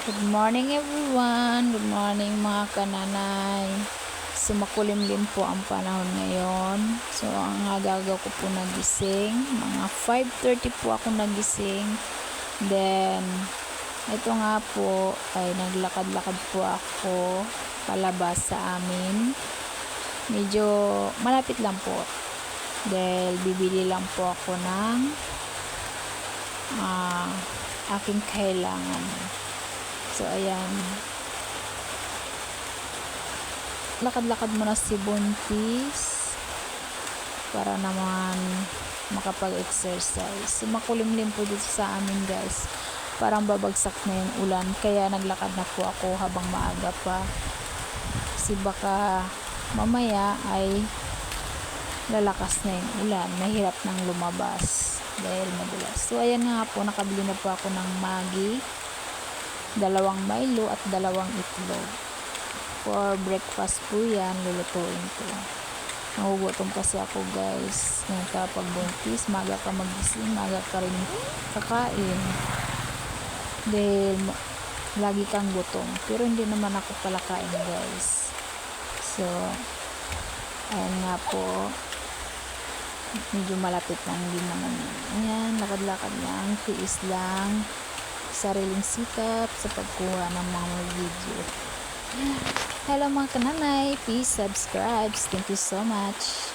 Good morning everyone. Good morning mga kananay. So makulimlim po ang panahon ngayon. So ang agagaw ko po nagising. Mga 5:30 po ako nagising. Then ito nga po ay naglakad-lakad po ako palabas sa amin. Medyo malapit lang po. Dahil bibili lang po ako ng aking kailangan. So ayan, lakad-lakad muna si Buntis para naman makapag-exercise. So makulimlim po dito sa amin guys, parang babagsak na yung ulan, kaya naglakad na po ako habang maaga pa, kasi baka mamaya ay lalakas na yung ulan, mahirap nang lumabas dahil madulas. So ayan nga po, nakabili na po ako ng Maggi, 2 Milo at 2 itlog. For breakfast po yan, lulutuin ko. Nagugutom kasi ako guys. Ngayon kapag buntis, maga ka magising, maga ka rin kakain. Dahil lagi kang gutom. Pero hindi naman ako palakain guys. So, ayan nga po. Medyo malapit lang din naman yan. Ayan, lakad-lakad lang, tiis lang, sariling sikap sa pagkuha ng mga video. Hello mga kananay, please subscribe. Thank you so much.